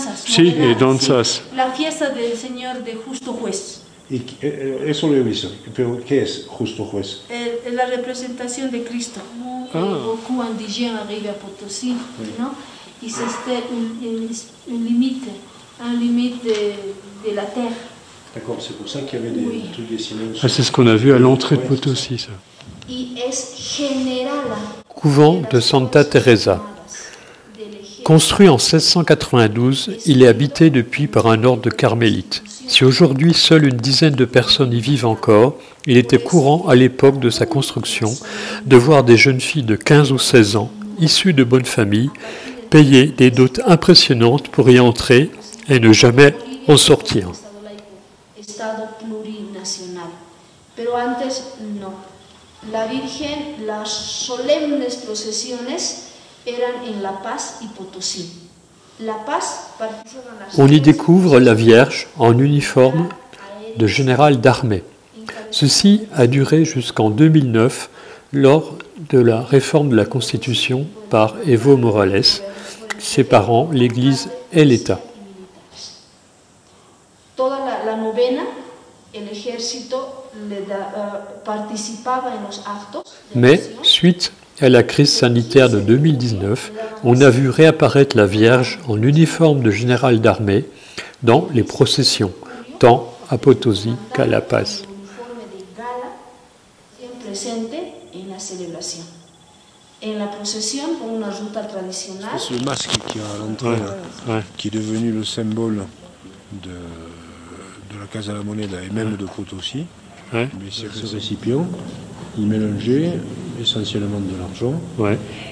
danzas. Sí, ¿no? danzas. Sí, la fiesta del Señor de Justo Juez. Eso lo he visto. Pero ¿qué es Justo Juez? La representación de Cristo. ¿No? Beaucoup indigènes arrivent à Potosí, ¿no? Y c'est un limite de la terre. D'accord, c'est pour ça qu'il y avait des trucs dessinés. Ah, c'est ce qu'on a vu à l'entrée de Potosí, ça. Y es generala. Couvent de Santa Teresa. Construit en 1692, il est habité depuis par un ordre de carmélites. Si aujourd'hui seule une dizaine de personnes y vivent encore, il était courant à l'époque de sa construction de voir des jeunes filles de 15 ou 16 ans, issues de bonnes familles, payer des dots impressionnantes pour y entrer et ne jamais en sortir. Estado plurinacional. Pero antes no. La Virgen, las solemnes procesiones eran en La Paz y Potosí. La Paz participa en las... On y découvre la Vierge en uniforme de général d'armée. Ceci a duré jusqu'en 2009 lors de la réforme de la Constitution par Evo Morales, séparant l'Église et l'État. Toda la novena, el ejército participaba en los actos. Mais, suite à la crise sanitaire de 2019, on a vu réapparaître la Vierge en uniforme de général d'armée dans les processions, tant à Potosí qu'à La Paz. C'est le masque qui est à l'entrée, qui est devenu le symbole de la Casa de la Moneda et même de Potosí. Mais c'est ce récipient, il mélangeait essentiellement de l'argent.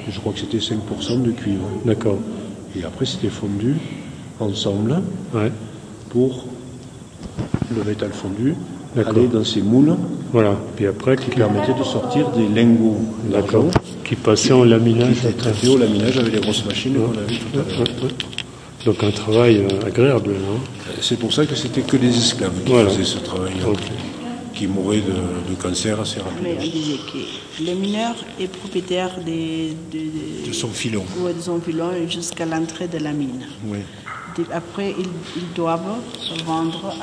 Et je crois que c'était 5% de cuivre. D'accord. Et après c'était fondu ensemble pour le métal fondu aller dans ces moules. Voilà. Puis après, qui permettaient de sortir des lingots d'argent qui passaient en laminage. Qui étaient traités au laminage avec les grosses machines qu'on a vues tout à l'heure. Donc un travail agréable, non? C'est pour ça que c'était que des esclaves qui faisaient ce travail-là, qui mouraient de cancer assez rapidement. Mais on disait que le mineur est propriétaire de son filon. Oui, de son filon jusqu'à l'entrée de la mine. Oui. Après, ils doivent vendre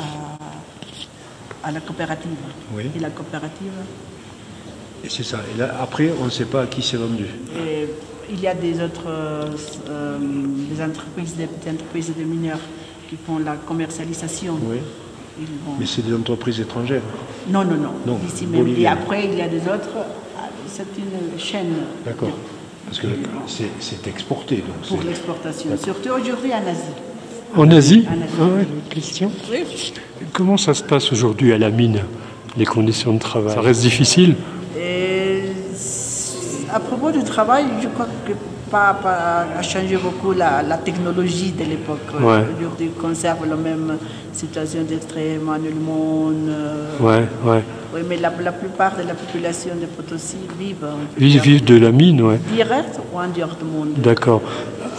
à la coopérative. Oui. Et la coopérative... Et c'est ça. Et là, après, on ne sait pas à qui c'est vendu. Et il y a des autres des entreprises de mineurs qui font la commercialisation. Oui. Mais c'est des entreprises étrangères? Non. Ici même. Boliviennes. Et après, il y a des autres. C'est une chaîne. D'accord. Parce que c'est exporté. Donc pour l'exportation. Surtout aujourd'hui en Asie. En Asie? Ah ouais, une question. Oui. Comment ça se passe aujourd'hui à la mine, les conditions de travail? Ça reste difficile? À propos du travail, je crois que pas a changé beaucoup la technologie de l'époque. Aujourd'hui, on conserve la même situation d'extrême dans le monde. Oui, mais la plupart de la population de Potosí vivent de la mine, direct ou en dehors du monde. D'accord.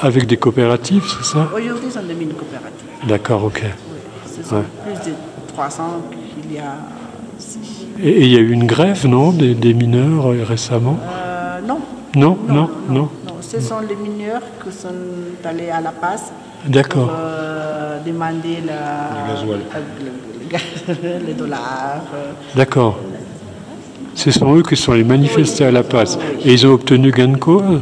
Avec des coopératives, c'est ça? Aujourd'hui, ce sont des mines coopératives. D'accord, ok. Oui, ce sont plus de 300 qu'il y a ici. Et il y a eu une grève, non, des mineurs récemment? Non. Ce sont les mineurs qui sont allés à La Paz pour demander les dollars. D'accord. Ce sont eux qui sont allés manifester à La Paz. Et ils ont obtenu gain de cause?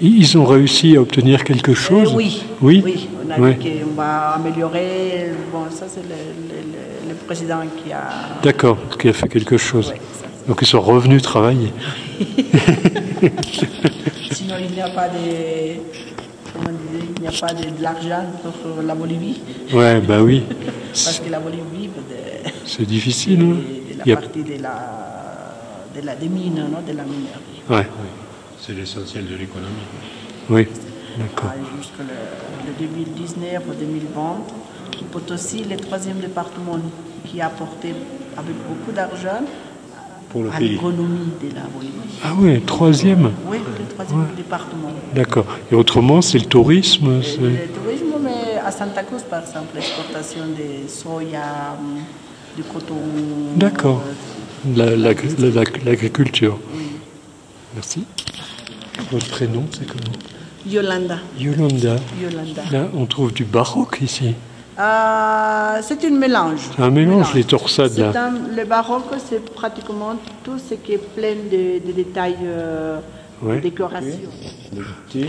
Ils ont réussi à obtenir quelque chose? Oui. On a dit qu'on va améliorer. Bon, ça c'est le président qui a... D'accord, qui a fait quelque chose. Donc ils sont revenus travailler. Sinon il n'y a pas de l'argent pour la Bolivie. Ouais, bah oui. Parce que la Bolivie... C'est difficile. La partie des mines, non, de la minerie. Ouais. C'est l'essentiel de l'économie. Oui, d'accord. Jusqu'en 2019 ou 2020, Potosí, le 3e département qui a apporté avec beaucoup d'argent à l'économie de la Bolivie. Ah oui, 3e? Oui, le 3e département. D'accord. Et autrement, c'est le tourisme? Le tourisme, mais à Santa Cruz, par exemple, l'exportation de soya, du coton. D'accord. L'agriculture. Oui. Merci. Votre prénom, c'est comment? Yolanda. Yolanda. Yolanda. Là, on trouve du baroque ici. C'est un mélange. Un mélange, les torsades là. Le baroque, c'est pratiquement tout ce qui est plein de détails de décoration. Le T,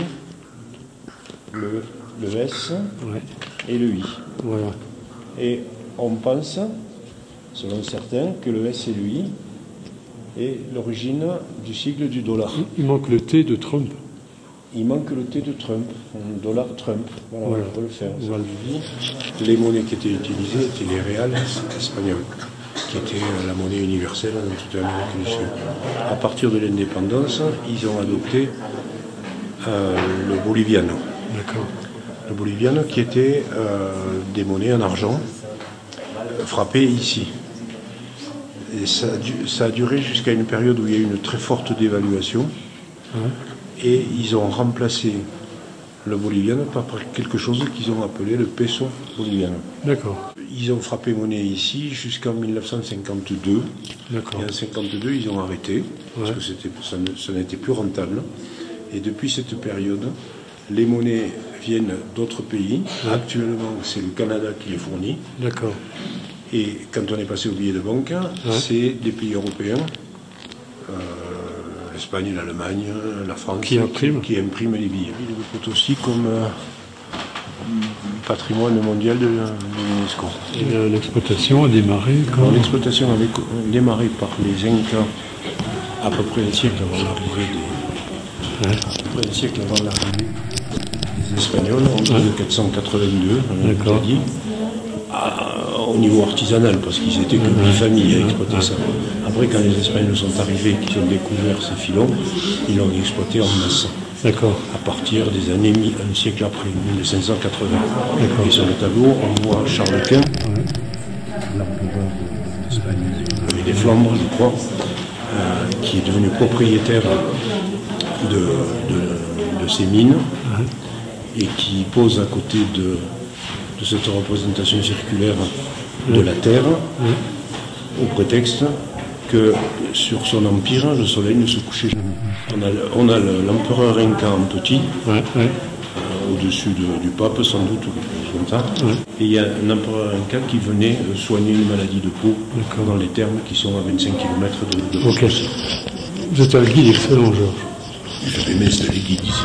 le S et le I. Voilà. Et on pense, selon certains, que le S et le I est l'origine du sigle du dollar. Il manque le T de Trump. Il manque le T de Trump, dollar Trump. Voilà. On peut le faire. Les monnaies qui étaient utilisées étaient les reals espagnols, qui étaient la monnaie universelle dans toute l'Amérique du Sud. À partir de l'indépendance, ils ont adopté le boliviano. D'accord. Le boliviano qui était des monnaies en argent frappées ici. Et ça a duré jusqu'à une période où il y a eu une très forte dévaluation. Et ils ont remplacé le boliviano par quelque chose qu'ils ont appelé le peso boliviano. D'accord. Ils ont frappé monnaie ici jusqu'en 1952. D'accord. Et en 1952, ils ont arrêté, parce que ça n'était plus rentable. Et depuis cette période, les monnaies viennent d'autres pays. Actuellement, c'est le Canada qui les fournit. D'accord. Et quand on est passé au billet de banque, c'est des pays européens, l'Espagne, l'Allemagne, la France, qui impriment les billets. Il est Potosí comme patrimoine mondial de l'UNESCO. Et l'exploitation a démarré quand? L'exploitation avait démarré par les Incas à peu près un siècle avant l'arrivée des Espagnols, en 1482, on a dit. Au niveau artisanal, parce qu'ils étaient que 8 familles à exploiter ça. Après, quand les Espagnols sont arrivés, qu'ils ont découvert ces filons, ils l'ont exploité en masse. D'accord. À partir des années, un siècle après, 1580. Et sur le tableau, on voit Charles Quint, l'empereur d'Espagne, avec des Flandres, je crois, qui est devenu propriétaire de ces mines, et qui pose à côté de cette représentation circulaire de la Terre, au prétexte que sur son empire, le soleil ne se couchait jamais. On a l'empereur Inca en petit, au-dessus du pape sans doute, ou quelque chose comme ça. Et il y a un empereur Inca qui venait soigner une maladie de peau dans les thermes qui sont à 25 km de Potosí. Vous êtes un guide excellent, Georges. Je vais m'installer guide ici.